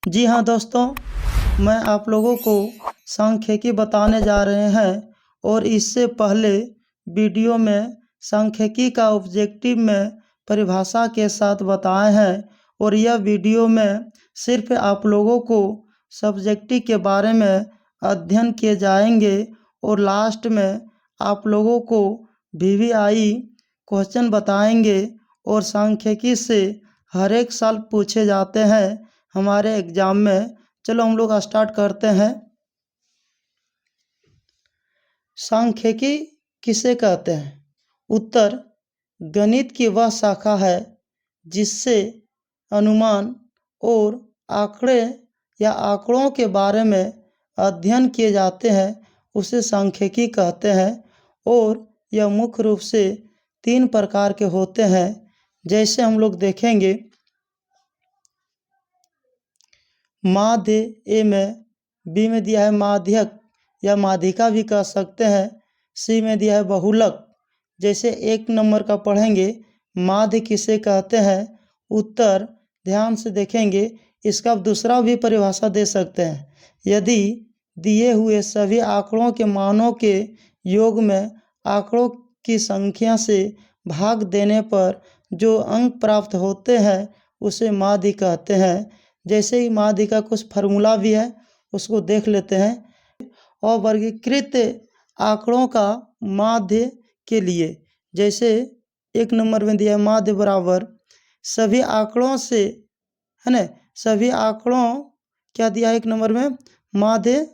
जी हाँ दोस्तों, मैं आप लोगों को सांख्यिकी बताने जा रहे हैं और इससे पहले वीडियो में सांख्यिकी का ऑब्जेक्टिव में परिभाषा के साथ बताए हैं और यह वीडियो में सिर्फ आप लोगों को सब्जेक्टिव के बारे में अध्ययन किए जाएंगे और लास्ट में आप लोगों को वीवीआई क्वेश्चन बताएंगे और सांख्यिकी से हर एक साल पूछे जाते हैं हमारे एग्जाम में। चलो हम लोग स्टार्ट करते हैं। सांख्यिकी किसे कहते हैं? उत्तर, गणित की वह शाखा है जिससे अनुमान और आंकड़े या आंकड़ों के बारे में अध्ययन किए जाते हैं, उसे सांख्यिकी कहते हैं। और यह मुख्य रूप से 3 प्रकार के होते हैं, जैसे हम लोग देखेंगे। माध्य ए में, बी में दिया है माध्यक या माध्यिका भी कह सकते हैं, सी में दिया है बहुलक। जैसे 1 नंबर का पढ़ेंगे, माध्य किसे कहते हैं? उत्तर, ध्यान से देखेंगे, इसका दूसरा भी परिभाषा दे सकते हैं। यदि दिए हुए सभी आंकड़ों के मानों के योग में आंकड़ों की संख्या से भाग देने पर जो अंक प्राप्त होते हैं उसे माध्य कहते हैं। जैसे ही माध्य का कुछ फार्मूला भी है, उसको देख लेते हैं। और वर्गीकृत आंकड़ों का माध्य के लिए, जैसे 1 नंबर में दिया है माध्य बराबर सभी आंकड़ों से, है ना, सभी आंकड़ों क्या दिया है 1 नंबर में, माध्य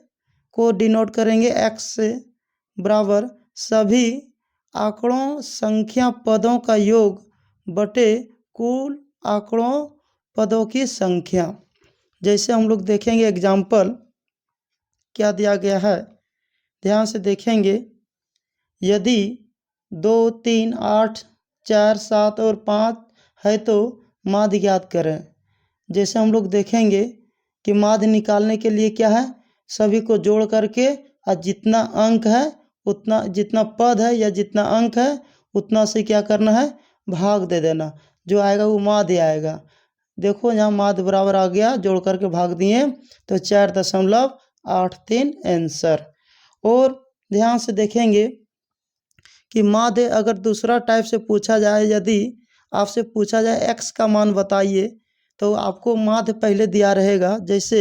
को डिनोट करेंगे x से, बराबर सभी आंकड़ों संख्या पदों का योग बटे कुल आंकड़ों पदों की संख्या। जैसे हम लोग देखेंगे एग्जाम्पल क्या दिया गया है, ध्यान से देखेंगे। यदि 2, 3, 8, 4, 7 और 5 है तो माध्य ज्ञात करें। जैसे हम लोग देखेंगे कि माध्य निकालने के लिए क्या है, सभी को जोड़ करके और जितना अंक है उतना, जितना पद है या जितना अंक है उतना से क्या करना है, भाग दे देना। जो आएगा वो माध्य आएगा। देखो यहाँ माध्य बराबर आ गया, जोड़ करके भाग दिए तो 4.83 आंसर। और ध्यान से देखेंगे कि माध्य अगर दूसरा टाइप से पूछा जाए, यदि आपसे पूछा जाए x का मान बताइए, तो आपको माध्य पहले दिया रहेगा। जैसे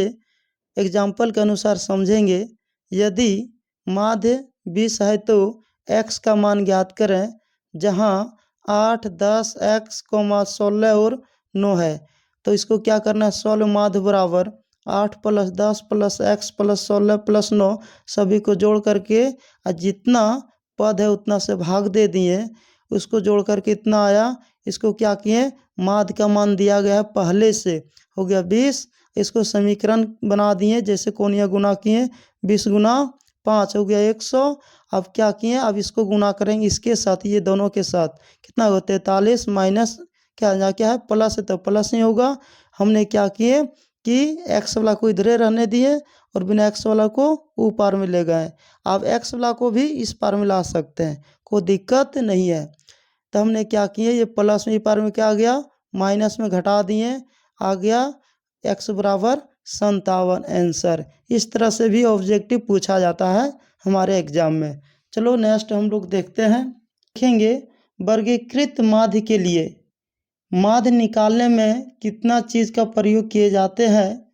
एग्जाम्पल के अनुसार समझेंगे। यदि माध्य 20 है तो x का मान ज्ञात करें, जहाँ 8, 10, x, 16 और 9 है। तो इसको क्या करना है, 16 माध्य बराबर 8 + 10 + x + 16 + 9 सभी को जोड़ करके जितना पद है उतना से भाग दे दिए। उसको जोड़ करके इतना आया। इसको क्या किए, माध्य का मान दिया गया है पहले से, हो गया 20। इसको समीकरण बना दिए, जैसे कोनिया गुना किए, 20 × 5 हो गया 100। अब क्या किए, अब इसको गुना करेंगे इसके साथ, ये दोनों के साथ, कितना होगा 43 माइनस क्या है प्लस है तो प्लस ही होगा। हमने क्या किए कि x वाला को इधरे रहने दिए और बिना x वाला को ऊपर में ले गए। अब x वाला को भी इस पार में ला सकते हैं, कोई दिक्कत नहीं है। तो हमने क्या किए, ये प्लस में पार में क्या आ गया, माइनस में घटा दिए, आ गया x बराबर 57 आंसर। इस तरह से भी ऑब्जेक्टिव पूछा जाता है हमारे एग्जाम में। चलो नेक्स्ट हम लोग देखते हैं। देखेंगे वर्गीकृत माध्य के लिए माध्य निकालने में कितना चीज़ का प्रयोग किए जाते हैं,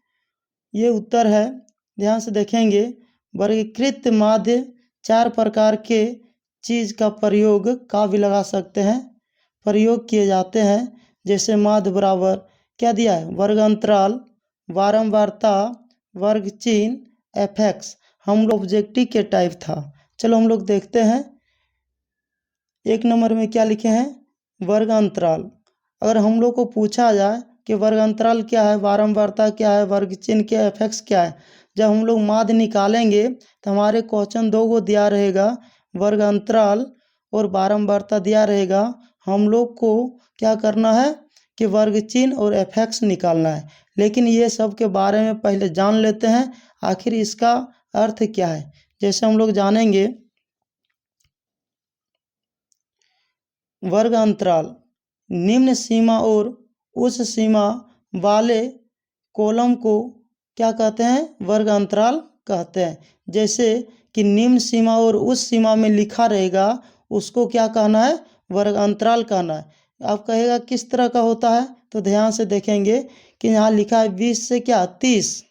ये उत्तर है। ध्यान से देखेंगे। वर्गीकृत माध्य 4 प्रकार के चीज़ का प्रयोग का भी लगा सकते हैं, प्रयोग किए जाते हैं। जैसे माध्य बराबर क्या दिया है, वर्ग अंतराल, बारंबारता, वर्ग चिन्ह, एफएक्स। हम लोग ऑब्जेक्टिव के टाइप था। चलो हम लोग देखते हैं। 1 नंबर में क्या लिखे हैं, वर्ग अंतराल। अगर हम लोग को पूछा जाए कि वर्ग अंतराल क्या है, बारंबारता क्या है, वर्ग चिन्ह क्या है, एफएक्स क्या है, जब हम लोग माध्य निकालेंगे तो हमारे क्वेश्चन 2 को दिया रहेगा, वर्ग अंतराल और बारंबारता दिया रहेगा। हम लोग को क्या करना है कि वर्ग चिन्ह और एफएक्स निकालना है। लेकिन ये सब के बारे में पहले जान लेते हैं, आखिर इसका अर्थ क्या है। जैसे हम लोग जानेंगे, वर्ग अंतराल निम्न सीमा और उच्च सीमा वाले कॉलम को क्या कहते हैं, वर्ग अंतराल कहते हैं। जैसे कि निम्न सीमा और उस सीमा में लिखा रहेगा उसको क्या कहना है, वर्ग अंतराल कहना है। आप कहेगा किस तरह का होता है, तो ध्यान से देखेंगे कि यहाँ लिखा है 20 से क्या 30,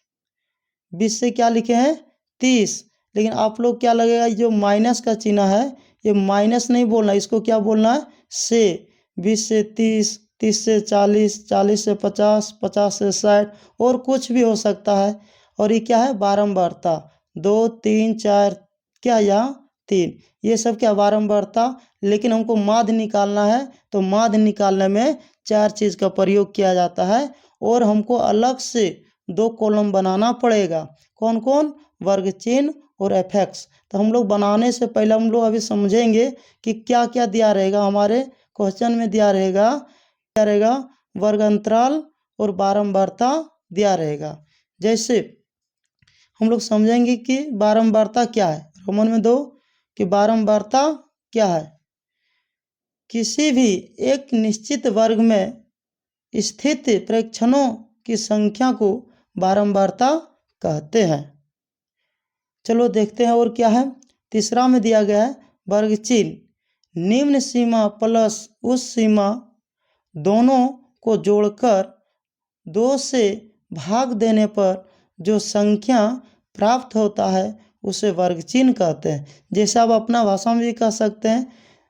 20 से क्या लिखे हैं 30, लेकिन आप लोग क्या लगेगा, जो माइनस का चिन्ह है ये माइनस नहीं बोलना, इसको क्या बोलना है से। 20 से 30, 30 से 40, 40 से 50, 50 से 60 और कुछ भी हो सकता है। और ये क्या है, बारंबारता, 2 3 4, क्या यहाँ 3, ये सब क्या बारंबारता। लेकिन हमको माध्य निकालना है, तो माध्य निकालने में 4 चीज़ का प्रयोग किया जाता है और हमको अलग से 2 कॉलम बनाना पड़ेगा। कौन कौन, वर्ग चिन्ह और एफएक्स। तो हम लोग बनाने से पहले हम लोग अभी समझेंगे कि क्या क्या दिया रहेगा। हमारे क्वेश्चन में दिया रहेगा वर्ग अंतराल और बारंबारता दिया रहेगा। जैसे हम लोग समझेंगे कि बारंबारता क्या है, रोमन में 2 कि बारंबारता क्या है, किसी भी एक निश्चित वर्ग में स्थित प्रेक्षणों की संख्या को बारंबारता कहते हैं। चलो देखते हैं और क्या है। तीसरा में दिया गया है वर्ग चिन्ह, निम्न सीमा प्लस उस सीमा दोनों को जोड़कर 2 से भाग देने पर जो संख्या प्राप्त होता है उसे वर्ग चिन्ह कहते हैं। जैसे आप अपना भाषा में भी कह सकते हैं,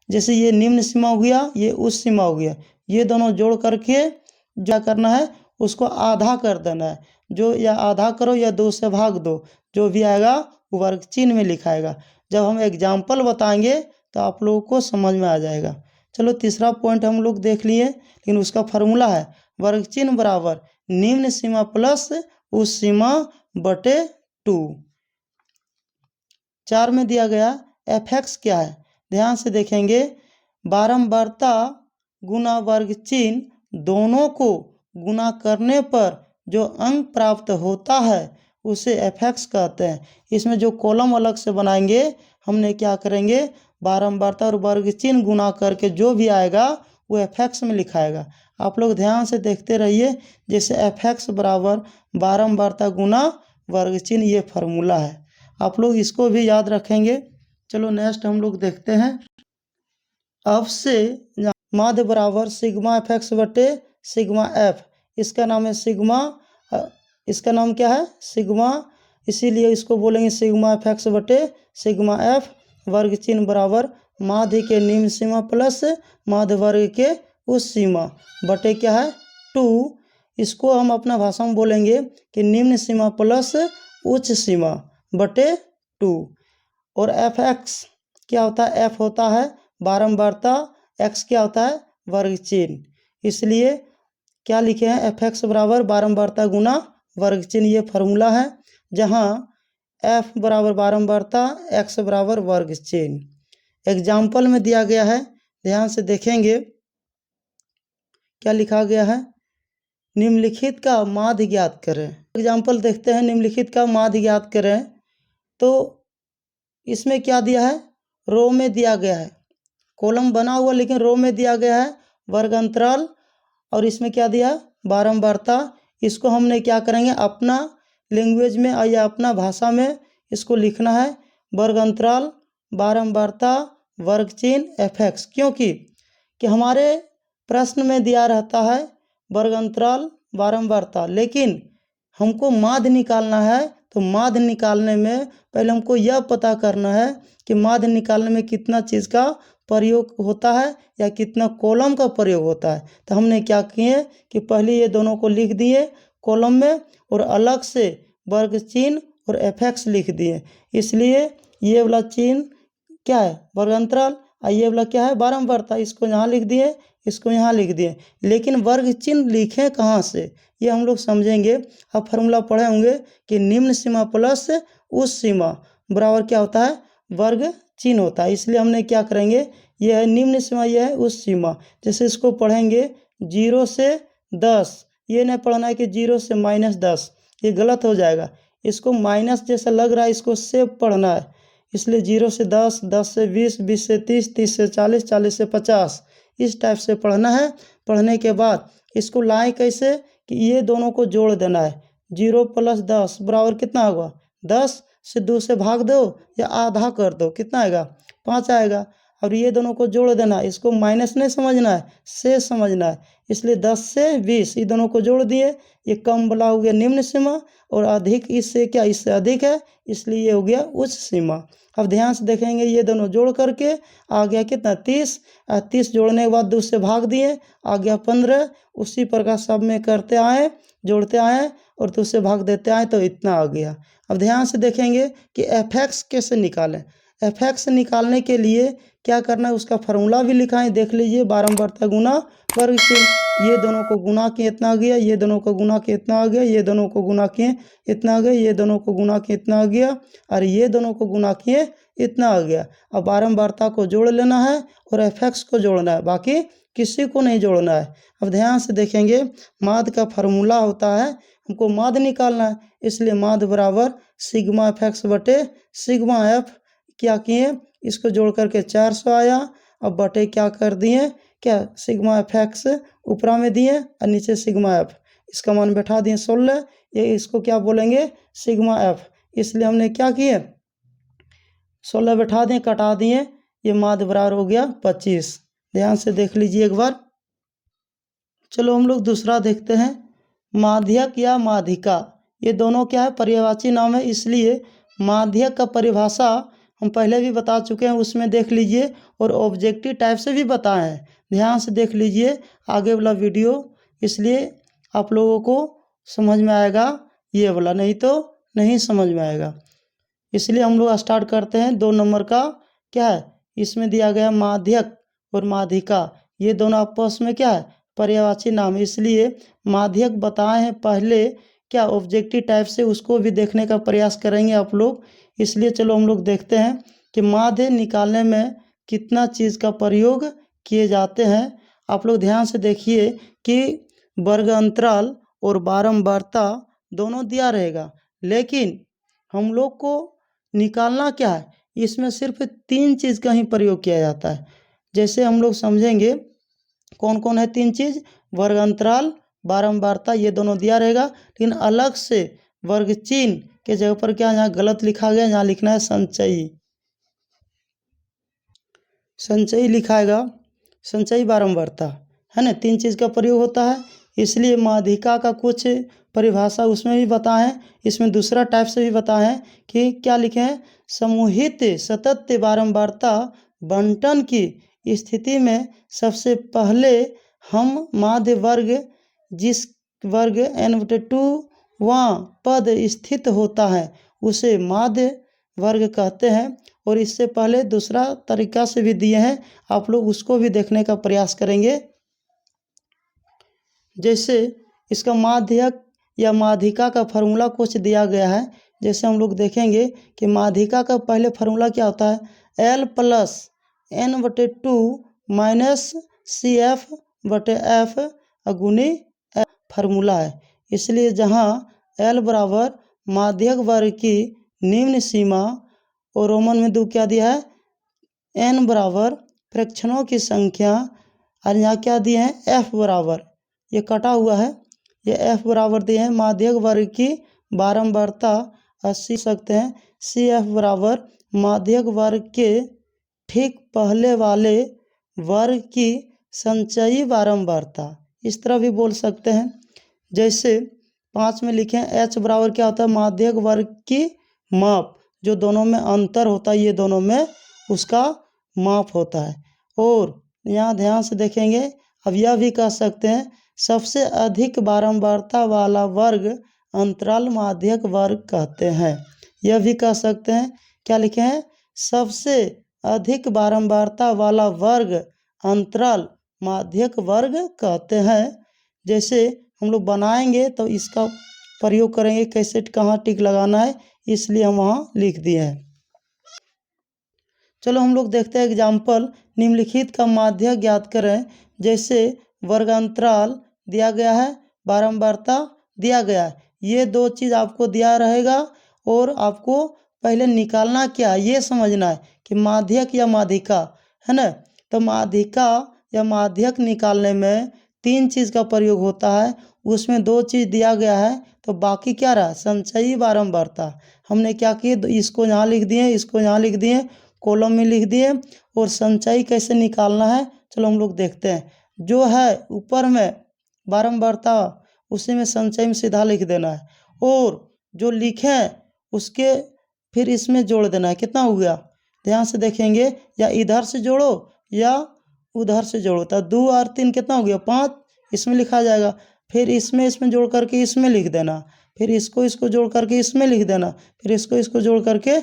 जैसे ये निम्न सीमा हो गया, ये उस सीमा हो गया, ये दोनों जोड़ करके क्या करना है, उसको आधा कर देना है। जो या आधा करो या 2 से भाग दो, जो भी आएगा वो वर्ग चिन्ह में लिखाएगा। जब हम एग्जाम्पल बताएंगे तो आप लोगों को समझ में आ जाएगा। चलो तीसरा पॉइंट हम लोग देख लिए, लेकिन उसका फार्मूला है वर्ग चिन्ह बराबर निम्न सीमा प्लस उस सीमा बटे 2। 4 में दिया गया एफएक्स क्या है, ध्यान से देखेंगे, बारंबारता गुना वर्ग चिन्ह दोनों को गुना करने पर जो अंक प्राप्त होता है उसे एफएक्स कहते हैं। इसमें जो कॉलम अलग से बनाएंगे, हमने क्या करेंगे, बारंबारता और वर्ग चिन्ह गुना करके जो भी आएगा वो एफएक्स में लिखाएगा। आप लोग ध्यान से देखते रहिए, जैसे एफएक्स बराबर बारंबारता गुना वर्ग चिन्ह, ये फार्मूला है, आप लोग इसको भी याद रखेंगे। चलो नेक्स्ट हम लोग देखते हैं। अब से माध्य बराबर सिग्मा एफएक्स बटे सिग्मा एफ, इसका नाम है सिग्मा, इसका नाम क्या है सिग्मा, इसीलिए इसको बोलेंगे सिग्मा एफएक्स बटे सिग्मा एफ। वर्ग चिन्ह बराबर माध्य के निम्न सीमा प्लस माध्य वर्ग के उस सीमा बटे क्या है 2। इसको हम अपना भाषा में बोलेंगे कि निम्न सीमा प्लस उच्च सीमा बटे 2। और एफ एक्स क्या होता है, एफ होता है बारंबारता, एक्स क्या होता है वर्ग चिन्ह, इसलिए क्या लिखे हैं एफ एक्स बराबर बारंबारता गुना वर्ग चिन्ह, ये फार्मूला है। जहाँ एफ बराबर बारंबारता, एक्स बराबर वर्ग चिन्ह। एग्जाम्पल में दिया गया है, ध्यान से देखेंगे क्या लिखा गया है, निम्नलिखित का माध्य ज्ञात करें। एग्जाम्पल देखते हैं, निम्नलिखित का माध्य ज्ञात करें। तो इसमें क्या दिया है, रो में दिया गया है, कॉलम बना हुआ लेकिन रो में दिया गया है वर्ग अंतराल, और इसमें क्या दिया बारंबारता। इसको हमने क्या करेंगे, अपना लैंग्वेज में या अपना भाषा में इसको लिखना है, वर्ग अंतराल बारंबारता वर्ग चिन्ह एफएक्स। क्योंकि हमारे प्रश्न में दिया रहता है वर्ग अंतराल बारंबारता, लेकिन हमको माध्य निकालना है। तो माध्य निकालने में पहले हमको यह पता करना है कि माध्य निकालने में कितना चीज़ का प्रयोग होता है या कितना कॉलम का प्रयोग होता है। तो हमने क्या किए कि पहले ये दोनों को लिख दिए कॉलम में और अलग से वर्ग चिन्ह और एफएक्स लिख दिए। इसलिए ये वाला चिन्ह क्या है वर्ग अंतराल, और ये वाला क्या है बारंबारता, इसको यहाँ लिख दिए, इसको यहाँ लिख दिए। लेकिन वर्ग चिन्ह लिखें कहाँ से, ये हम लोग समझेंगे। आप फार्मूला पढ़े होंगे कि निम्न सीमा प्लस उस सीमा बराबर क्या होता है वर्ग चिन्ह होता है। इसलिए हमने क्या करेंगे, यह है निम्न सीमा, यह है उस सीमा। जैसे इसको पढ़ेंगे 0 से 10, ये नहीं पढ़ना है कि 0 से -10, ये गलत हो जाएगा। इसको माइनस जैसा लग रहा है, इसको से पढ़ना है। इसलिए 0 से 10, 10 से 20, 20 से 30, 30 से 40, 40 से 50, इस टाइप से पढ़ना है। पढ़ने के बाद इसको लाएं कैसे कि ये दोनों को जोड़ देना है, 0 + 10 बराबर कितना होगा? 10 से 2 से भाग दो या आधा कर दो, कितना आएगा? 5 आएगा। और ये दोनों को जोड़ देना, इसको माइनस नहीं समझना है, से समझना है। इसलिए 10 से 20 ये दोनों को जोड़ दिए, ये कम वाला हो गया निम्न सीमा और अधिक इससे क्या, इससे अधिक है, इसलिए ये हो गया उच्च सीमा। अब ध्यान से देखेंगे, ये दोनों जोड़ करके आ गया कितना? 30। 30 जोड़ने के बाद 2 से भाग दिए, आ गया 15। उसी प्रकार सब में करते आए, जोड़ते आए और 2 से भाग देते आए तो इतना आ गया। अब ध्यान से देखेंगे कि f(x) कैसे निकालें। f(x) निकालने के लिए क्या करना है, उसका फार्मूला भी लिखा है, देख लीजिए। बारंबारता गुना वर्ग चिन्ह, ये दोनों को गुना किए इतना आ गया, ये दोनों को गुना किए इतना आ गया, ये दोनों को गुना किए इतना आ गया, ये दोनों को गुना किए इतना आ गया और ये दोनों को गुना किए इतना आ गया। अब बारंबारता को जोड़ लेना है और f(x) को जोड़ना है, बाकी किसी को नहीं जोड़ना है। अब ध्यान से देखेंगे, माध्य का फार्मूला होता है, हमको माध्य निकालना है, इसलिए माध्य बराबर सिग्मा f(x) बटे सिग्मा f। क्या किए, इसको जोड़ करके 400 आया। अब बटे क्या कर दिए, क्या सिग्मा f(x) ऊपरा में दिए और नीचे सिग्मा f, इसका मान बैठा दिए 16। ये इसको क्या बोलेंगे, सिग्मा f। इसलिए हमने क्या किए, 16 बैठा दिए, कटा दिए, ये माध्य बराबर हो गया 25। ध्यान से देख लीजिए एक बार। चलो हम लोग दूसरा देखते हैं, माध्यक या माध्यिका। ये दोनों क्या है, पर्यायवाची नाम है, इसलिए माध्यक का परिभाषा हम पहले भी बता चुके हैं, उसमें देख लीजिए, और ऑब्जेक्टिव टाइप से भी बताए हैं। ध्यान से देख लीजिए आगे वाला वीडियो, इसलिए आप लोगों को समझ में आएगा ये वाला, नहीं तो नहीं समझ में आएगा। इसलिए हम लोग स्टार्ट करते हैं। 2 नंबर का क्या है, इसमें दिया गया माध्यक और माध्यिका, ये दोनों आपस में क्या है, पर्यायवाची नाम है, इसलिए माध्यक बताए हैं पहले क्या ऑब्जेक्टिव टाइप से, उसको भी देखने का प्रयास करेंगे आप लोग। इसलिए चलो हम लोग देखते हैं कि माध्य निकालने में कितना चीज़ का प्रयोग किए जाते हैं। आप लोग ध्यान से देखिए कि वर्ग अंतराल और बारंबारता दोनों दिया रहेगा, लेकिन हम लोग को निकालना क्या है, इसमें सिर्फ 3 चीज़ का ही प्रयोग किया जाता है। जैसे हम लोग समझेंगे कौन कौन है 3 चीज़, वर्ग अंतराल, बारंबारता, ये दोनों दिया रहेगा, लेकिन अलग से वर्ग चिन्ह के जगह पर क्या यहाँ गलत लिखा गया, यहाँ लिखना है संचयी, संचयी लिखाएगा, संचयी बारंबारता है ना। 3 चीज़ का प्रयोग होता है, इसलिए माध्यिका का कुछ परिभाषा उसमें भी बताए हैं, इसमें दूसरा टाइप से भी बताए हैं कि क्या लिखे हैं, समूहित सतत बारंबारता बंटन की स्थिति में सबसे पहले हम माध्य वर्ग, जिस वर्ग n/2 पद स्थित होता है उसे माध्य वर्ग कहते हैं। और इससे पहले दूसरा तरीका से भी दिए हैं, आप लोग उसको भी देखने का प्रयास करेंगे। जैसे इसका माध्यक या माध्यिका का फार्मूला कुछ दिया गया है, जैसे हम लोग देखेंगे कि माध्यिका का पहले फार्मूला क्या होता है, L + n/2 - CF/F गुनी F फार्मूला है। इसलिए जहाँ L बराबर माध्यक वर्ग की निम्न सीमा और रोमन में 2 क्या दिया है, n बराबर फ्रैक्शनों की संख्या, और यहाँ क्या दिए हैं, f बराबर, ये कटा हुआ है, ये f बराबर दिए हैं माध्यक वर्ग की बारंबारता 80 सकते हैं, CF बराबर माध्यक वर्ग के ठीक पहले वाले वर्ग की संचयी बारंबारता, इस तरह भी बोल सकते हैं। जैसे 5 में लिखें h बराबर क्या होता है, माध्यक वर्ग की माप, जो दोनों में अंतर होता है, ये दोनों में उसका माप होता है। और यहाँ ध्यान से देखेंगे, अब यह भी कह सकते हैं सबसे अधिक बारंबारता वाला वर्ग अंतराल माध्यक वर्ग कहते हैं। यह भी कह सकते हैं, क्या लिखे हैं, सबसे अधिक बारंबारता वाला वर्ग अंतराल माध्यक वर्ग कहते हैं। जैसे हम लोग बनाएंगे तो इसका प्रयोग करेंगे, कैसे कहाँ टिक लगाना है, इसलिए हम वहाँ लिख दिए हैं। चलो हम लोग देखते हैं एग्जाम्पल, निम्नलिखित का माध्य ज्ञात करें। जैसे वर्ग अंतराल दिया गया है, बारंबारता दिया गया है, ये 2 चीज़ आपको दिया रहेगा और आपको पहले निकालना क्या है ये समझना है कि माध्यक या माध्यिका है ना। तो माध्यिका या माध्यक निकालने में 3 चीज़ का प्रयोग होता है, उसमें 2 चीज़ दिया गया है, तो बाकी क्या रहा, संचयी बारंबारता। हमने क्या किए, इसको यहाँ लिख दिए, इसको यहाँ लिख दिए, कॉलम में लिख दिए। और संचयी कैसे निकालना है, चलो हम लोग देखते हैं। जो है ऊपर में बारंबारता, उसी में संचयी में सीधा लिख देना है, और जो लिखें उसके फिर इसमें जोड़ देना है। कितना हो गया, ध्यान से देखेंगे, या इधर से जोड़ो या उधर से जोड़ो, तो 2 और 3 कितना हो गया, 5, इसमें लिखा जाएगा। फिर इसमें जोड़ करके इसमें लिख देना, फिर इसको जोड़ करके इसमें लिख देना, फिर इसको जोड़ करके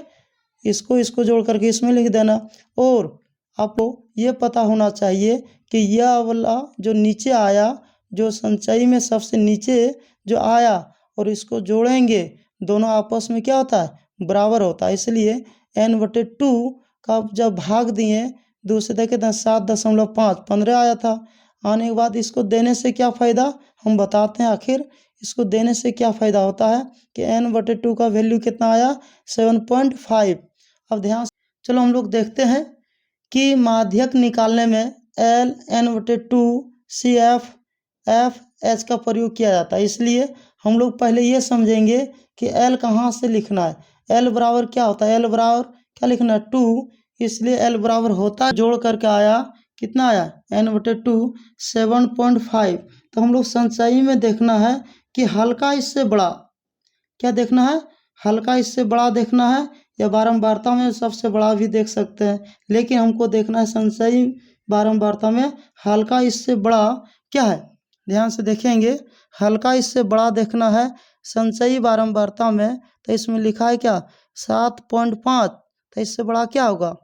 इसको जोड़ करके इसमें लिख देना। और आपको ये पता होना चाहिए कि यह वाला जो नीचे आया, जो संचयी में सबसे नीचे जो आया, और इसको जोड़ेंगे, दोनों आपस में क्या होता है, बराबर होता है। इसलिए n/2 का जब भाग दिए, 2 से देखे तो 7.5, 15 आया था। आने के बाद इसको देने से क्या फ़ायदा, हम बताते हैं। आखिर इसको देने से क्या फ़ायदा होता है कि n/2 का वैल्यू कितना आया, 7.5। अब ध्यान, चलो हम लोग देखते हैं कि माध्यक निकालने में L, n/2, CF, F, H का प्रयोग किया जाता है। इसलिए हम लोग पहले ये समझेंगे कि L कहाँ से लिखना है। L बराबर क्या होता है, L बराबर क्या लिखना है, 2। इसलिए L बराबर होता है, जोड़ करके आया, कितना आया, n/2 7.5। तो हम लोग संचयी में देखना है कि हल्का इससे बड़ा, क्या देखना है, हल्का इससे बड़ा देखना है, या बारंबारता में सबसे बड़ा भी देख सकते हैं, लेकिन हमको देखना है संचयी बारंबारता में हल्का इससे बड़ा क्या है। ध्यान से देखेंगे, हल्का इससे बड़ा देखना है संचयी बारंबारता में, तो इसमें लिखा है क्या, 7.5। तो इससे बड़ा क्या होगा,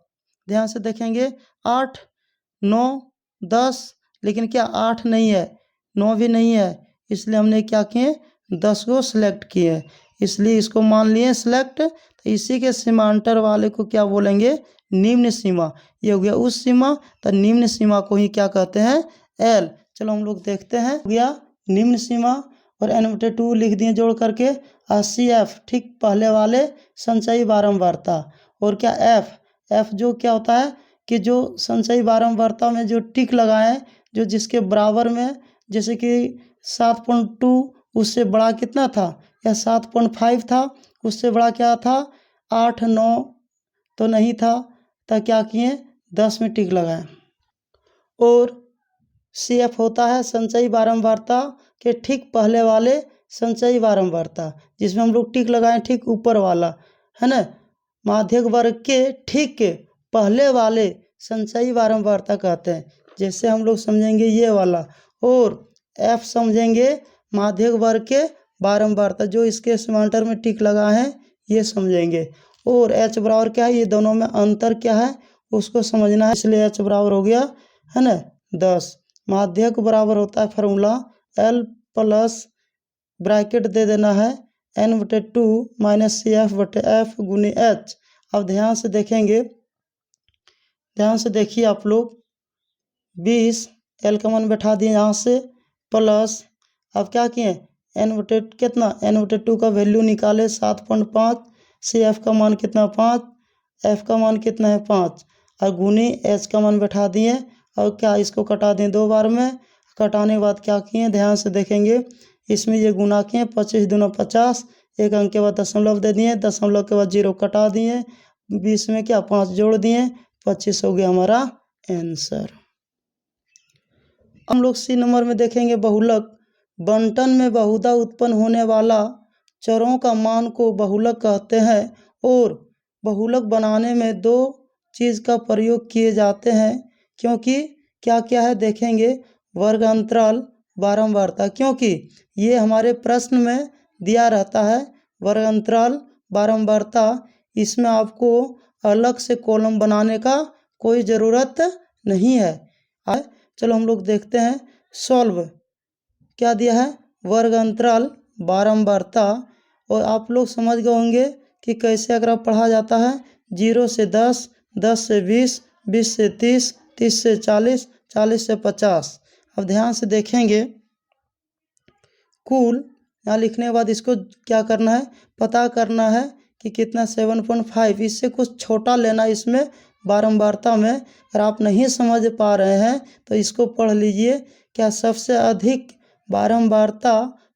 ध्यान से देखेंगे, 8, 9, 10, लेकिन क्या 8 नहीं है, 9 भी नहीं है, इसलिए हमने क्या किए, 10 को सिलेक्ट किए, इसलिए इसको मान लिए सिलेक्ट। तो इसी के सीमांतर वाले को क्या बोलेंगे, निम्न सीमा। ये हो गया उस सीमा, तो निम्न सीमा को ही क्या कहते हैं, L। चलो हम लोग देखते हैं, हो गया निम्न सीमा, और n/2 लिख दिए जोड़ करके। CF ठीक पहले वाले संचयी बारंबारता, और क्या F जो क्या होता है कि जो संचयी बारंबारता में जो टिक लगाएं, जो जिसके बराबर में, जैसे कि 7.2 उससे बड़ा कितना था, या 7.5 था, उससे बड़ा क्या था, 8, 9 तो नहीं था, तो क्या किए, 10 में टिक लगाएं। और CF होता है संचयी बारंबारता के ठीक पहले वाले संचयी बारंबारता, जिसमें हम लोग टिक लगाएं, ठीक ऊपर वाला है ना, माध्यक वर्ग के ठीक के पहले वाले संचयी बारंबारता कहते हैं। जैसे हम लोग समझेंगे ये वाला, और F समझेंगे माध्यक वर्ग के बारंबारता, जो इसके समांतर में टिक लगा है, ये समझेंगे। और H बराबर क्या है, ये दोनों में अंतर क्या है उसको समझना है, इसलिए H बराबर हो गया है ना 10। माध्यक बराबर होता है फार्मूला L प्लस ब्रैकेट दे देना है n/2 - CF/F गुनी H। अब ध्यान से देखेंगे, ध्यान से देखिए आप लोग, 20 L का मान बैठा दिए यहाँ से, प्लस अब क्या किए, कितना, n/2 का वैल्यू निकाले 7.5, CF का मान कितना 5, F का मान कितना है 5, और गुनी H का मान बैठा दिए। और क्या, इसको कटा दें 2 बार में, कटाने के बाद क्या किए, ध्यान से देखेंगे, इसमें ये गुना किए, 25 दूना 50, एक अंक के बाद दशमलव दे दिए, दशमलव के बाद 0 कटा दिए, 20 में क्या 5 जोड़ दिए, 25 हो गया हमारा आंसर। हम लोग C नंबर में देखेंगे, बहुलक। बंटन में बहुधा उत्पन्न होने वाला चरों का मान को बहुलक कहते हैं, और बहुलक बनाने में 2 चीज़ का प्रयोग किए जाते हैं, क्योंकि क्या क्या है देखेंगे, वर्ग अंतराल, बारंबारता, क्योंकि ये हमारे प्रश्न में दिया रहता है, वर्ग अंतराल, बारंबारता, इसमें आपको अलग से कॉलम बनाने का कोई ज़रूरत नहीं है। चलो हम लोग देखते हैं, सॉल्व क्या दिया है, वर्ग अंतराल, बारंबारता। और आप लोग समझ गए होंगे कि कैसे अगर पढ़ा जाता है, 0 से 10, 10 से 20, 20 से 30, 30 से 40, 40 से 50। अब ध्यान से देखेंगे, कुल यहाँ लिखने के बाद इसको क्या करना है, पता करना है कि कितना 7.5, इससे कुछ छोटा लेना इसमें बारंबारता में। अगर आप नहीं समझ पा रहे हैं तो इसको पढ़ लीजिए, क्या सबसे अधिक बारंबारता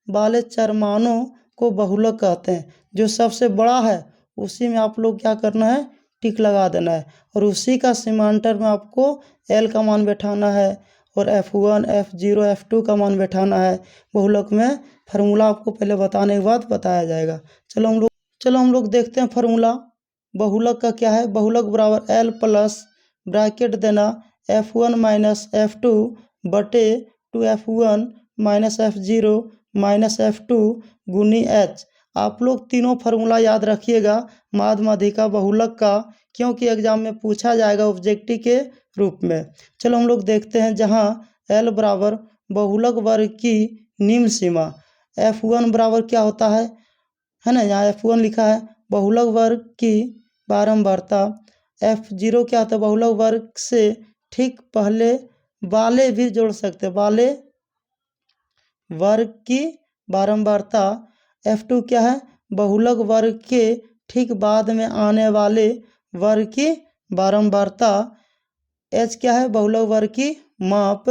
वाले चरमानों को बहुलक कहते हैं। जो सबसे बड़ा है उसी में आप लोग क्या करना है, टिक लगा देना है, और उसी का सीमांतर में आपको L का मान बैठाना है और F1, F0, F2 का मान बैठाना है। बहुलक में फार्मूला आपको पहले बताने के बाद बताया जाएगा। चलो हम लोग देखते हैं फार्मूला बहुलक का क्या है। बहुलक बराबर L प्लस ब्रैकेट देना F1 माइनस F2 बटे 2F1 minus F0 minus F2 गुनी H। आप लोग तीनों फार्मूला याद रखिएगा माध्य माध्यिका बहुलक का, क्योंकि एग्जाम में पूछा जाएगा ऑब्जेक्टिव के रूप में। चलो हम लोग देखते हैं, जहाँ L बराबर बहुलक वर्ग की निम्न सीमा। F1 बराबर क्या होता है ना, यहाँ F1 लिखा है बहुलक वर्ग की बारंबारता। F0 क्या होता है, बहुलक वर्ग से ठीक पहले वाले भी जोड़ सकते हैं, वाले वर्ग की बारंबारता। F2 क्या है, बहुलक वर्ग के ठीक बाद में आने वाले वर्ग की बारंबारता। H क्या है, बहुलक वर्ग की माप।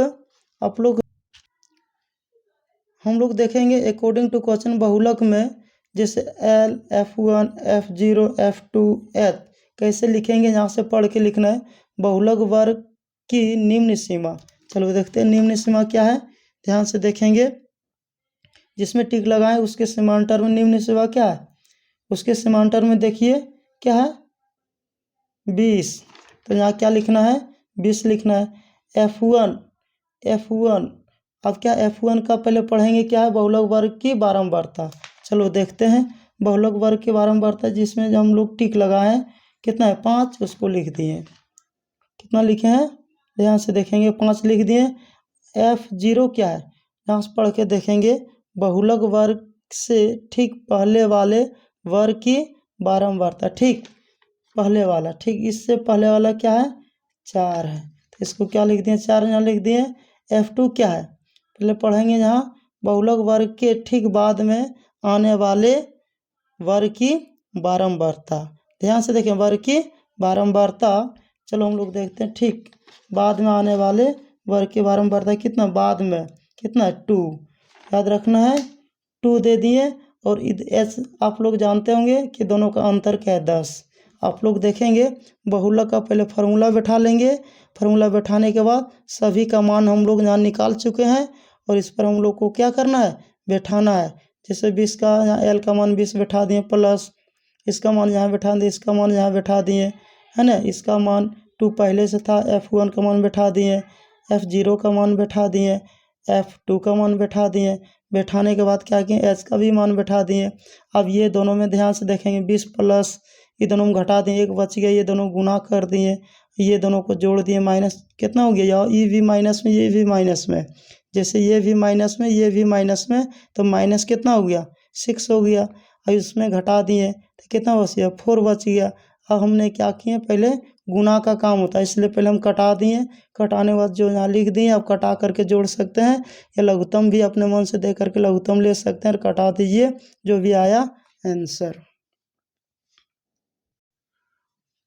हम लोग देखेंगे अकॉर्डिंग टू क्वेश्चन बहुलक में जैसे L, F1, F0, F2, H कैसे लिखेंगे, यहाँ से पढ़ के लिखना है। बहुलक वर्ग की निम्न सीमा, चलो देखते हैं निम्न सीमा क्या है, ध्यान से देखेंगे। जिसमें टिक लगाएं उसके समांतर में निम्न सीमा क्या है, उसके समांतर में देखिए क्या है 20, तो यहाँ क्या लिखना है 20 लिखना है। F1 अब क्या F1 का पहले पढ़ेंगे क्या है, बहुलक वर्ग की बारंबारता। चलो देखते हैं बहुलक वर्ग की बारंबारता, जिसमें जो हम लोग टिक लगाए कितना है 5, उसको लिख दिए। कितना लिखे हैं, ध्यान से देखेंगे 5 लिख दिए। F0 क्या है, यहाँ से पढ़ के देखेंगे बहुलक वर्ग से ठीक पहले वाले वर्ग की बारंबारता। ठीक पहले वाला, ठीक इससे पहले वाला क्या है 4 है, तो इसको क्या लिख दिए 4 यहाँ लिख दिए। F2 क्या है, पहले पढ़ेंगे यहाँ बहुलक वर्ग के ठीक बाद में आने वाले वर्ग की बारंबारता। ध्यान से देखें वर्ग की बारंबारता। चलो हम लोग देखते हैं, ठीक बाद में आने वाले वर्ग की बारंबारता कितना, बाद में कितना 2, याद रखना है 2 दे दिए। और H आप लोग जानते होंगे कि दोनों का अंतर क्या है 10। आप लोग देखेंगे बहुलक का पहले फार्मूला बैठा लेंगे, फार्मूला बैठाने के बाद सभी का मान हम लोग यहाँ निकाल चुके हैं, और इस पर हम लोग को क्या करना है बैठाना है। जैसे 20 का यहाँ L का मान 20 बैठा दिए, प्लस इसका मान यहाँ बैठा दिए, इसका मान यहाँ बैठा दिए, है ना। इसका मान 2 पहले से था, F1 का मान बैठा दिए, F0 का मान बैठा दिए, F2 का मान बैठा दिए। बैठाने के बाद क्या किए H का भी मान बैठा दिए। अब ये दोनों में ध्यान से देखेंगे 20 प्लस ये दोनों में घटा दिए, एक बच गया, ये दोनों गुना कर दिए, ये दोनों को जोड़ दिए, माइनस कितना हो गया, ये भी माइनस में ये भी माइनस में, जैसे ये भी माइनस में ये भी माइनस में, तो माइनस कितना हो गया 6 हो गया। अब इसमें घटा दिए तो कितना बच गया 4 बच गया। अब हमने क्या किए, पहले गुना का काम होता है इसलिए पहले हम कटा दिए, कटाने के बाद जो यहाँ लिख दिए अब कटा करके जोड़ सकते हैं, या लघुत्तम भी अपने मन से दे करके लघुत्तम ले सकते हैं और कटा दीजिए जो भी आया आंसर।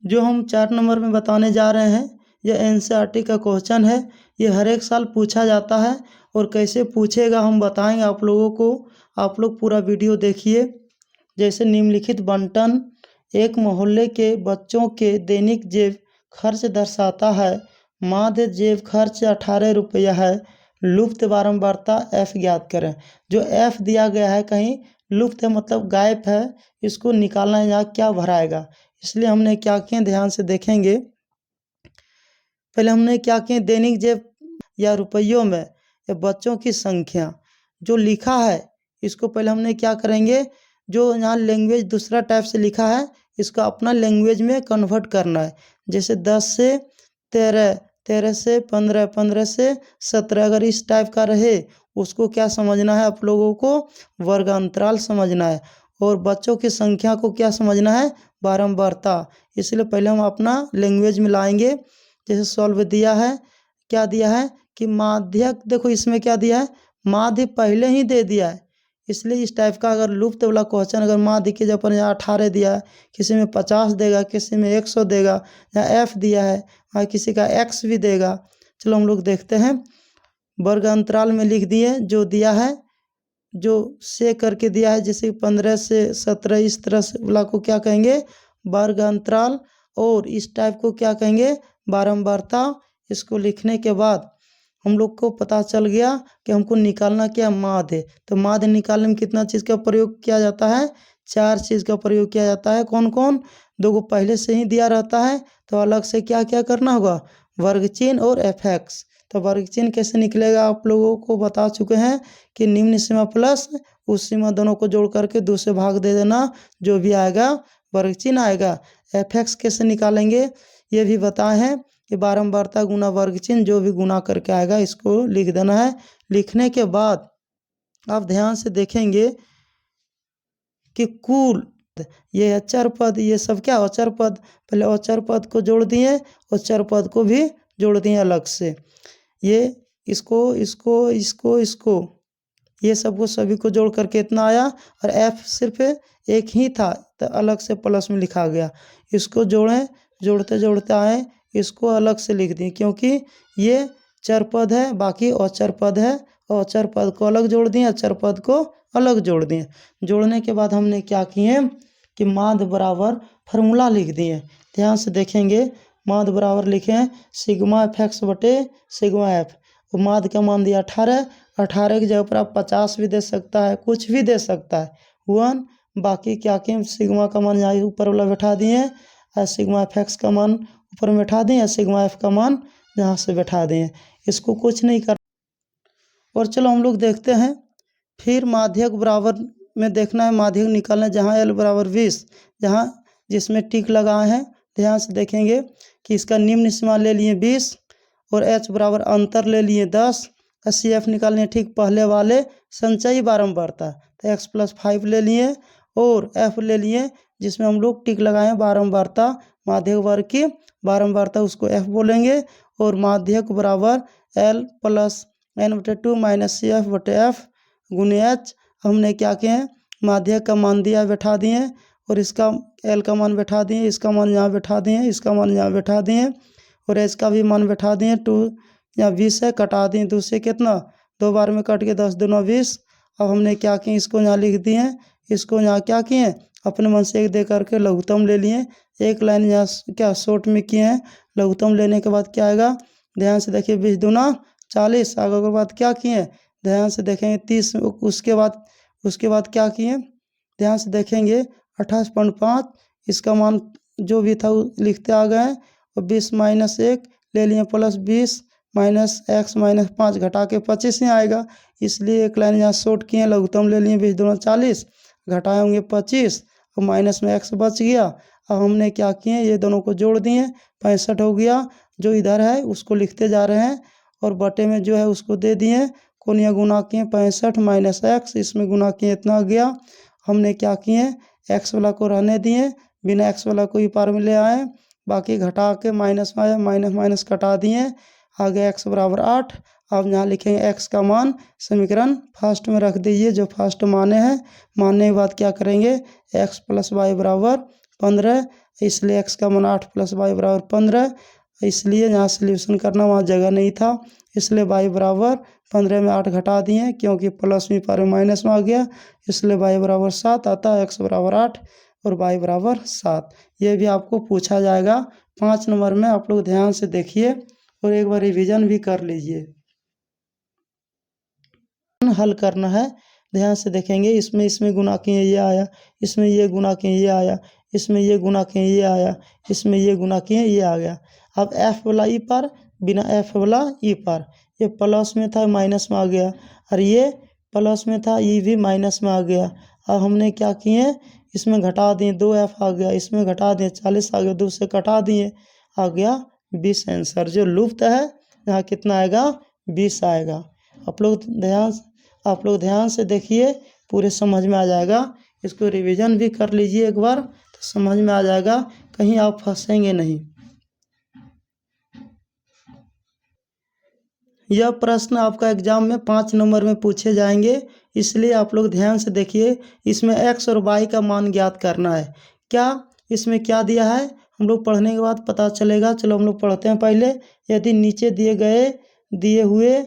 जो हम 4 नंबर में बताने जा रहे हैं यह NCERT का क्वेश्चन है। ये हर एक साल पूछा जाता है, और कैसे पूछेगा हम बताएंगे आप लोगों को। आप लोग पूरा वीडियो देखिए। जैसे निम्नलिखित बंटन एक मोहल्ले के बच्चों के दैनिक जेब खर्च दर्शाता है। माध्य जेब खर्च 18 रुपया है। लुप्त बारंबारता F ज्ञात करें। जो F दिया गया है कहीं लुप्त है मतलब गायब है, इसको निकालना है, यहाँ क्या भराएगा। इसलिए हमने क्या किए ध्यान से देखेंगे। पहले हमने क्या किए दैनिक जेब या रुपयों में या बच्चों की संख्या जो लिखा है इसको पहले हमने क्या करेंगे, जो यहाँ लैंग्वेज दूसरा टाइप से लिखा है इसको अपना लैंग्वेज में कन्वर्ट करना है। जैसे 10 से 13, 13 से 15, 15 से 17 अगर इस टाइप का रहे उसको क्या समझना है आप लोगों को, वर्गांतराल समझना है। और बच्चों की संख्या को क्या समझना है, बारंबारता। इसलिए पहले हम अपना लैंग्वेज में लाएंगे। जैसे सॉल्व दिया है, क्या दिया है कि माध्यक, देखो इसमें क्या दिया है माध्य पहले ही दे दिया है, इसलिए इस टाइप का अगर लुप्त वाला क्वेश्चन अगर माध्य के जब यहाँ 18 दिया है, किसी में 50 देगा, किसी में 100 देगा, या F दिया है और किसी का X भी देगा। चलो हम लोग देखते हैं वर्ग अंतराल में लिख दिए जो दिया है, जो से करके दिया है, जैसे 15 से 17 इस तरह से वाला को क्या कहेंगे, वर्ग अंतराल। और इस टाइप को क्या कहेंगे, बारंबारता। इसको लिखने के बाद हम लोग को पता चल गया कि हमको निकालना क्या, माध्य। तो माध्य निकालने में कितना चीज़ का प्रयोग किया जाता है, 4 चीज़ का प्रयोग किया जाता है। कौन कौन, 2 को पहले से ही दिया रहता है, तो अलग से क्या क्या करना होगा, वर्ग चिन्ह और एफ(x). तो वर्ग चिन्ह कैसे निकलेगा आप लोगों को बता चुके हैं कि निम्न सीमा प्लस उस सीमा दोनों को जोड़ करके 2 से भाग दे देना, जो भी आएगा वर्ग चिन्ह आएगा। एफ(x) कैसे निकालेंगे ये भी बताए हैं कि बारंबारता गुना वर्ग चिन्ह, जो भी गुना करके आएगा इसको लिख देना है। लिखने के बाद आप ध्यान से देखेंगे कि कुल ये अचर पद, ये सब क्या अचर पद, पहले अचर पद को जोड़ दिए और चर पद को भी जोड़ दिए अलग से। ये इसको इसको इसको इसको ये सबको सभी को जोड़ करके इतना आया, और एफ सिर्फ एक ही था तो अलग से प्लस में लिखा गया। इसको जोड़ें, जोड़ते जोड़ते आए, इसको अलग से लिख दिए क्योंकि ये चर पद है, बाकी अचर पद है, और अचर पद को अलग जोड़ दिए, अचर पद को अलग जोड़ दिए। जोड़ने के बाद हमने क्या किए कि माध्य बराबर फार्मूला लिख दिए। ध्यान से देखेंगे, माध्य बराबर लिखे सिग्मा एफ(x) बटे सिग्मा एफ। माध्य का मान दिया 18, 18 की जगह पर आप 50 भी दे सकता है, कुछ भी दे सकता है 1। बाकी क्या किए, सिग्मा का मान यहाँ ऊपर वाला बैठा दिए, और सिग्मा एफ(x) का मान ऊपर में बैठा दिए, सिग्मा एफ का मान यहाँ से बैठा दिए। इसको कुछ नहीं कर। और चलो हम लोग देखते हैं फिर माध्यक बराबर में देखना है, माध्यक निकालना है जहाँ L बराबर 20, जहाँ जिसमें टिक लगाए हैं। ध्यान से देखेंगे कि इसका निम्न सीमा ले लिए 20 और H बराबर अंतर ले लिए 10। सी एफ निकालने ठीक पहले वाले संचयी बारंबारता, तो x+5 ले लिए और f ले लिए जिसमें हम लोग टिक लगाए बारंबारता, माध्यक वर्ग की बारंबारता, उसको f बोलेंगे। और माध्यक बराबर L+n/2 - CF/f गुने h। हमने क्या किए हैं, माध्यक का मान दिया बैठा दिए, और इसका L का मान बैठा दिए, इसका मान यहाँ बैठा दिए, इसका मान यहाँ बैठा दिए, और h का भी मान बैठा दिए। 2 यहाँ 20 है, कटा दिए 2 से, कितना 2 बार में कट के 10 दूना 20। अब हमने क्या किए, इसको यहाँ लिख दिए, इसको यहाँ क्या किए, अपने मन से एक दे करके लघुत्तम ले लिए। एक लाइन यहाँ क्या शॉर्ट में किए हैं। लघुत्तम लेने के बाद क्या आएगा, ध्यान से देखिए, 20 दूना 40। आगे के बाद क्या किए, ध्यान से देखेंगे 30। उसके बाद क्या किए, ध्यान से देखेंगे 28.5, इसका मान जो भी था लिखते आ गए। और 20 - 1 ले लिए, प्लस 20 - x - 5 घटा के 25 ही आएगा, इसलिए एक लाइन यहाँ शॉर्ट किए, लघुत्तम ले लिए 20 दूना 40, घटाए होंगे 25, और माइनस में x बच गया। अब हमने क्या किए, ये दोनों को जोड़ दिए, 65 हो गया। जो इधर है उसको लिखते जा रहे हैं, और बटे में जो है उसको दे दिए, कोनिया गुना किए 65 - x, इसमें गुना किए इतना आ गया। हमने क्या किए, x वाला को रहने दिए, बिना x वाला को ही पार में ले आए, बाकी घटा के माइनस में आया, माइनस माइनस कटा दिए, आगे x बराबर 8। अब यहाँ लिखेंगे x का मान समीकरण फर्स्ट में रख दीजिए, जो फर्स्ट माने हैं। मानने के बाद क्या करेंगे, x + y बराबर 15, इसलिए x का मान 8 + y बराबर 15, इसलिए यहाँ सोल्यूशन करना वहाँ जगह नहीं था, इसलिए y बराबर 15 में 8 घटा दिए, क्योंकि प्लस में पर माइनस में आ गया, इसलिए y बराबर 7 आता है, x बराबर 8 और y बराबर 7। ये भी आपको पूछा जाएगा 5 नंबर में। आप लोग ध्यान से देखिए और एक बार रिवीजन भी कर लीजिए। हल करना है, ध्यान से देखेंगे, इसमें गुना किए ये आया, इसमें ये गुना किए ये आया, इसमें ये गुना किए ये आया, इसमें ये गुना किए ये आ गया। अब f वाला ई पर, बिना f वाला ई पर, ये प्लस में था माइनस में आ गया, और ये प्लस में था ये भी माइनस में आ गया। अब हमने क्या किए, इसमें घटा दिए, 2f आ गया, इसमें घटा दिए 40 आ गया, 2 से कटा दिए, आ गया 20 आंसर। जो लुप्त है यहाँ कितना आएगा, 20 आएगा। आप लोग ध्यान से देखिए, पूरे समझ में आ जाएगा। इसको रिवीजन भी कर लीजिए एक बार, तो समझ में आ जाएगा, कहीं आप फंसेंगे नहीं। यह प्रश्न आपका एग्जाम में 5 नंबर में पूछे जाएंगे, इसलिए आप लोग ध्यान से देखिए। इसमें x और y का मान ज्ञात करना है। क्या इसमें क्या दिया है, हम लोग पढ़ने के बाद पता चलेगा। चलो हम लोग पढ़ते हैं पहले। यदि नीचे दिए हुए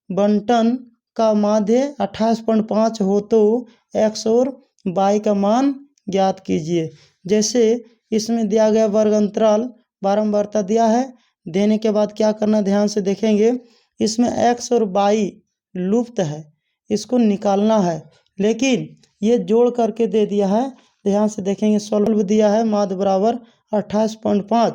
बंटन का माध्य 28.5 हो तो x और y का मान ज्ञात कीजिए। जैसे इसमें दिया गया वर्ग अंतराल बारंबारता दिया है, देने के बाद क्या करना ध्यान से देखेंगे, इसमें x और y लुप्त है, इसको निकालना है, लेकिन ये जोड़ करके दे दिया है। ध्यान से देखेंगे, सॉल्व दिया है माध्य बराबर 28.5।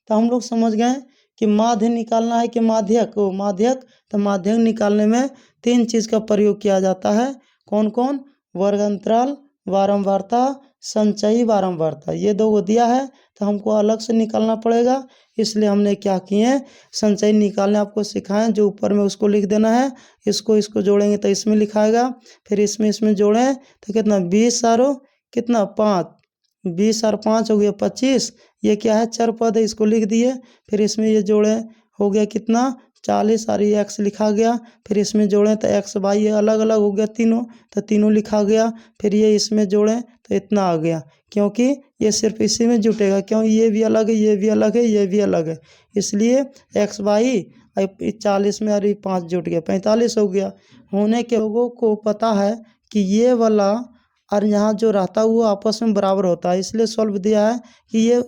तो हम लोग समझ गए कि माध्य निकालना है कि माध्यक, माध्यक। तो माध्यक निकालने में 3 चीज़ का प्रयोग किया जाता है। कौन कौन? वर्ग अंतराल, बारंबारता, संचयी बारंबारता, ये 2 दिया है तो हमको अलग से निकालना पड़ेगा। इसलिए हमने क्या किए, संचयी निकालने आपको सिखाएं। जो ऊपर में उसको लिख देना है, इसको जोड़ेंगे तो इसमें लिखाएगा, फिर इसमें जोड़ें तो कितना 20 और कितना 5, 20 और 5 हो गया 25। ये क्या है, चर पद है, इसको लिख दिए। फिर इसमें ये जोड़े हो गया कितना 40 और ये x लिखा गया। फिर इसमें जोड़ें तो x y ये अलग अलग हो गया तीनों, तो तीनों लिखा गया। फिर ये इसमें जोड़ें तो इतना आ गया, क्योंकि ये सिर्फ इसी में जुटेगा, क्यों ये भी अलग है, ये भी अलग है, ये भी अलग है, इसलिए x y 40 में और 5 जुट गया, 45 हो गया। होने के लोगों को पता है कि ये वाला और यहाँ जो रहता है वो आपस में बराबर होता है, इसलिए सॉल्व दिया है कि ये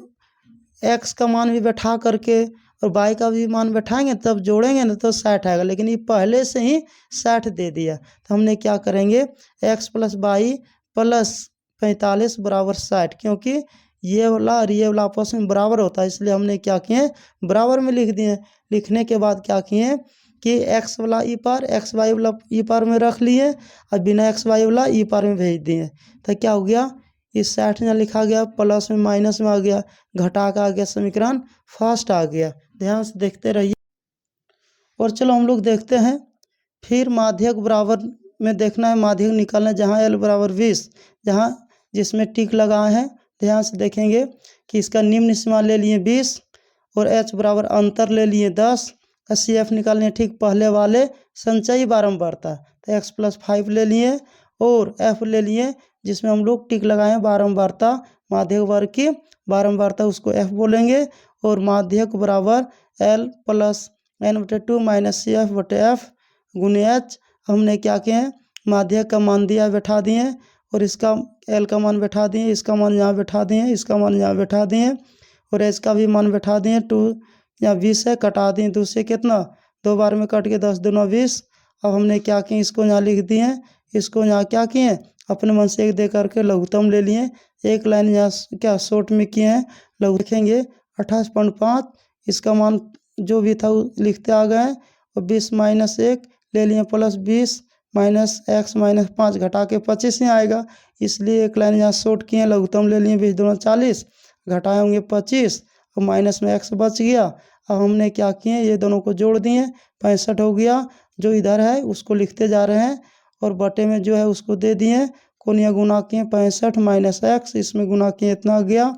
x का मान भी बैठा करके और y का भी मान बैठाएंगे तब जोड़ेंगे ना तो 60 आएगा, लेकिन ये पहले से ही 60 दे दिया। तो हमने क्या करेंगे, x + y + 45 बराबर 60, क्योंकि ये वाला और ये वाला आपस में बराबर होता है, इसलिए हमने क्या किए, बराबर में लिख दिए। लिखने के बाद क्या किए कि x वाला ई पार, x y वाला ई पार में रख लिए और बिना x y वाला ई पार में भेज दिए। तो क्या हो गया, इस 60 यहाँ लिखा गया, प्लस में माइनस में आ गया, घटा का आ गया, समीकरण फर्स्ट आ गया। ध्यान से देखते रहिए। और चलो हम लोग देखते हैं फिर माध्यक बराबर में देखना है, माध्यक निकालना है जहाँ l बराबर 20, जहाँ जिसमें टिक लगाए हैं। ध्यान से देखेंगे कि इसका निम्न सीमा ले लिए 20 और h बराबर अंतर ले लिए 10। CF निकालने ठीक पहले वाले संचयी बारंबारता, तो x + 5 ले लिए और f ले लिए जिसमें हम लोग टिक लगाए बारंबारता, माध्यक वर्ग की बारंबारता, उसको f बोलेंगे। और माध्यक बराबर l + n/2 - CF/f गुने h। हमने क्या किए हैं, माध्यक का मान दिया बैठा दिए और इसका l का मान बैठा दिए, इसका मान यहाँ बैठा दिए, इसका मान यहाँ बैठा दिए और h का भी मान बैठा दिए। 2 यहाँ 20 है, कटा दिए 2 से, कितना 2 बार में कट के 10 दूना 20। अब हमने क्या किए, इसको यहाँ लिख दिए, इसको यहाँ क्या किए, अपने मन से 1 दे करके लघुत्तम ले लिए। एक लाइन यहाँ क्या शॉर्ट में किए हैं, लघु लिखेंगे 28.5, इसका मान जो भी था लिखते आ गए और 20 - 1 ले लिए प्लस 20 - x - 5 घटा के 25 ही आएगा, इसलिए एक लाइन यहाँ शॉर्ट किए, लघुत्तम ले लिए 20 दूना 40, घटाए होंगे 25 और माइनस में x बच गया। अब हमने क्या किए, ये दोनों को जोड़ दिए, 65 हो गया। जो इधर है उसको लिखते जा रहे हैं और बटे में जो है उसको दे दिए, कोनिया गुना किए 65 - x, इसमें गुना किए इतना गया।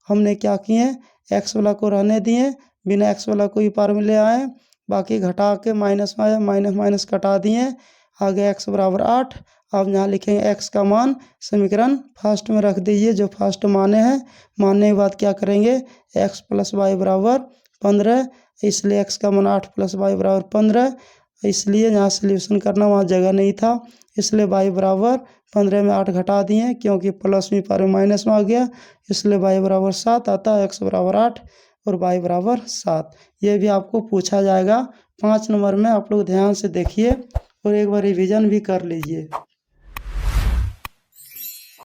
हमने क्या किए, x वाला को रहने दिए, बिना x वाला को ई पार में ले आए, बाकी घटा के माइनस में आया, माइनस कटा दिए, आगे x बराबर 8। अब यहाँ लिखेंगे x का मान, समीकरण फर्स्ट में रख दीजिए जो फर्स्ट माने हैं। मानने के बाद क्या करेंगे, x + y बराबर 15, इसलिए x का मान 8 + y बराबर 15, इसलिए यहाँ सॉल्यूशन करना वहाँ जगह नहीं था, इसलिए y बराबर 15 में 8 घटा दिए, क्योंकि प्लस में पर माइनस में आ गया, इसलिए y बराबर 7 आता है, x बराबर 8 और y बराबर 7। ये भी आपको पूछा जाएगा 5 नंबर में, आप लोग ध्यान से देखिए और एक बार रिवीजन भी कर लीजिए।